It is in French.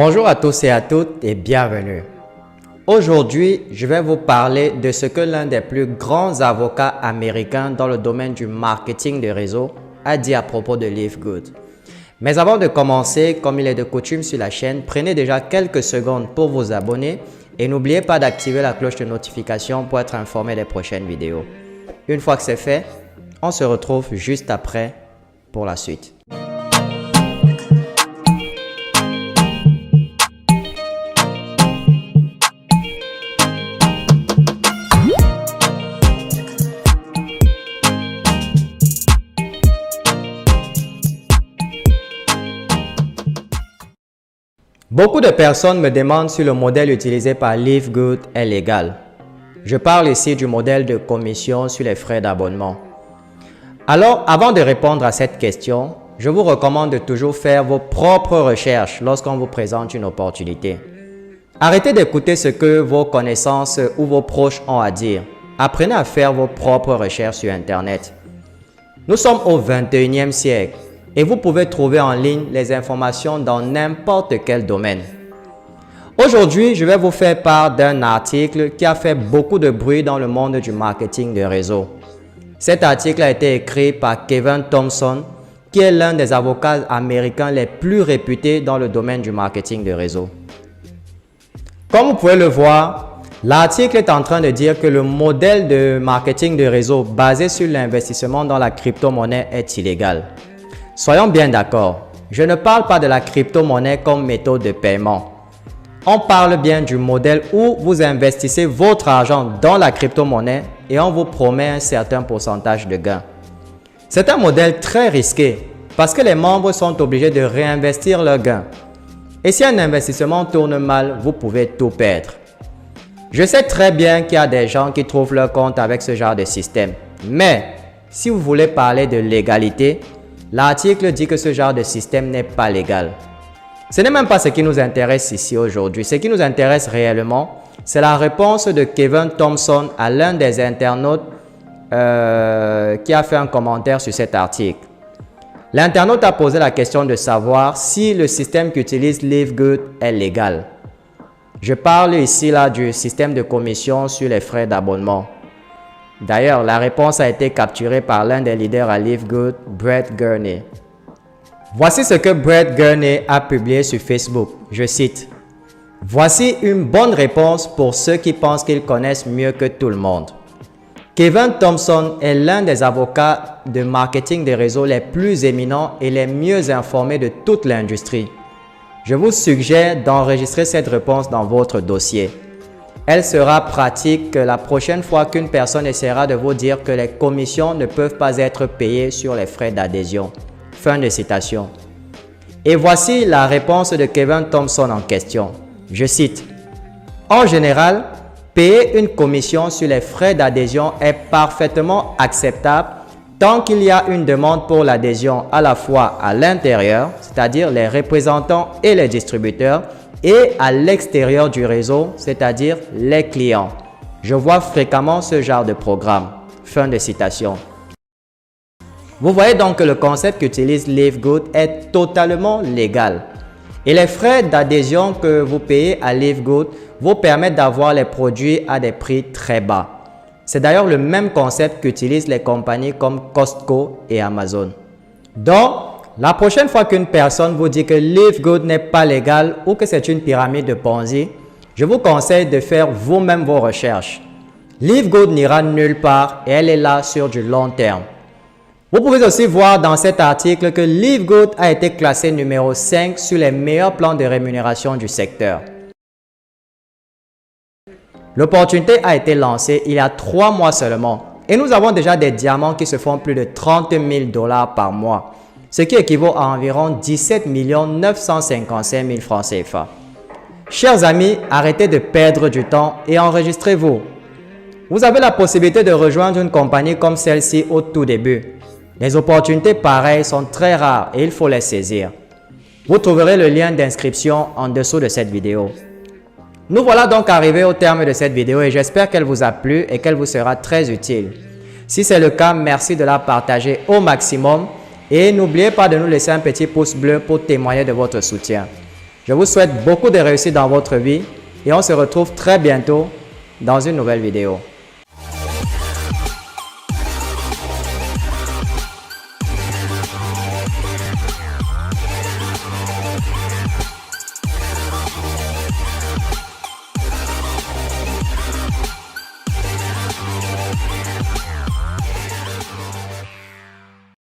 Bonjour à tous et à toutes et bienvenue. Aujourd'hui, je vais vous parler de ce que l'un des plus grands avocats américains dans le domaine du marketing de réseau a dit à propos de Live Good. Mais avant de commencer, comme il est de coutume sur la chaîne, prenez déjà quelques secondes pour vous abonner et n'oubliez pas d'activer la cloche de notification pour être informé des prochaines vidéos. Une fois que c'est fait, on se retrouve juste après pour la suite. Beaucoup de personnes me demandent si le modèle utilisé par Live Good est légal. Je parle ici du modèle de commission sur les frais d'abonnement. Alors, avant de répondre à cette question, je vous recommande de toujours faire vos propres recherches lorsqu'on vous présente une opportunité. Arrêtez d'écouter ce que vos connaissances ou vos proches ont à dire. Apprenez à faire vos propres recherches sur Internet. Nous sommes au 21e siècle. Et vous pouvez trouver en ligne les informations dans n'importe quel domaine. Aujourd'hui, je vais vous faire part d'un article qui a fait beaucoup de bruit dans le monde du marketing de réseau. Cet article a été écrit par Kevin Thompson, qui est l'un des avocats américains les plus réputés dans le domaine du marketing de réseau. Comme vous pouvez le voir, l'article est en train de dire que le modèle de marketing de réseau basé sur l'investissement dans la crypto-monnaie est illégal. Soyons bien d'accord, je ne parle pas de la crypto-monnaie comme méthode de paiement. On parle bien du modèle où vous investissez votre argent dans la crypto-monnaie et on vous promet un certain pourcentage de gains. C'est un modèle très risqué parce que les membres sont obligés de réinvestir leurs gains. Et si un investissement tourne mal, vous pouvez tout perdre. Je sais très bien qu'il y a des gens qui trouvent leur compte avec ce genre de système. Mais si vous voulez parler de légalité, l'article dit que ce genre de système n'est pas légal. Ce n'est même pas ce qui nous intéresse ici aujourd'hui. Ce qui nous intéresse réellement, c'est la réponse de Kevin Thompson à l'un des internautes qui a fait un commentaire sur cet article. L'internaute a posé la question de savoir si le système qu'utilise Live Good est légal. Je parle ici du système de commission sur les frais d'abonnement. D'ailleurs, la réponse a été capturée par l'un des leaders à Live Good, Brett Gurney. Voici ce que Brett Gurney a publié sur Facebook. Je cite: « Voici une bonne réponse pour ceux qui pensent qu'ils connaissent mieux que tout le monde. Kevin Thompson est l'un des avocats de marketing des réseaux les plus éminents et les mieux informés de toute l'industrie. Je vous suggère d'enregistrer cette réponse dans votre dossier. Elle sera pratique la prochaine fois qu'une personne essaiera de vous dire que les commissions ne peuvent pas être payées sur les frais d'adhésion. » Fin de citation. Et voici la réponse de Kevin Thompson en question. Je cite: « En général, payer une commission sur les frais d'adhésion est parfaitement acceptable tant qu'il y a une demande pour l'adhésion à la fois à l'intérieur, c'est-à-dire les représentants et les distributeurs, et à l'extérieur du réseau, c'est-à-dire les clients. Je vois fréquemment ce genre de programme. » Fin de citation. Vous voyez donc que le concept qu'utilise Live Good est totalement légal. Et les frais d'adhésion que vous payez à Live Good vous permettent d'avoir les produits à des prix très bas. C'est d'ailleurs le même concept qu'utilisent les compagnies comme Costco et Amazon. Donc, la prochaine fois qu'une personne vous dit que Live Good n'est pas légal ou que c'est une pyramide de Ponzi, je vous conseille de faire vous-même vos recherches. Live Good n'ira nulle part et elle est là sur du long terme. Vous pouvez aussi voir dans cet article que Live Good a été classé numéro 5 sur les meilleurs plans de rémunération du secteur. L'opportunité a été lancée il y a 3 mois seulement et nous avons déjà des diamants qui se font plus de 30 000 $ par mois. Ce qui équivaut à environ 17 955 000 francs CFA. Chers amis, arrêtez de perdre du temps et enregistrez-vous. Vous avez la possibilité de rejoindre une compagnie comme celle-ci au tout début. Les opportunités pareilles sont très rares et il faut les saisir. Vous trouverez le lien d'inscription en dessous de cette vidéo. Nous voilà donc arrivés au terme de cette vidéo et j'espère qu'elle vous a plu et qu'elle vous sera très utile. Si c'est le cas, merci de la partager au maximum. Et n'oubliez pas de nous laisser un petit pouce bleu pour témoigner de votre soutien. Je vous souhaite beaucoup de réussite dans votre vie et on se retrouve très bientôt dans une nouvelle vidéo.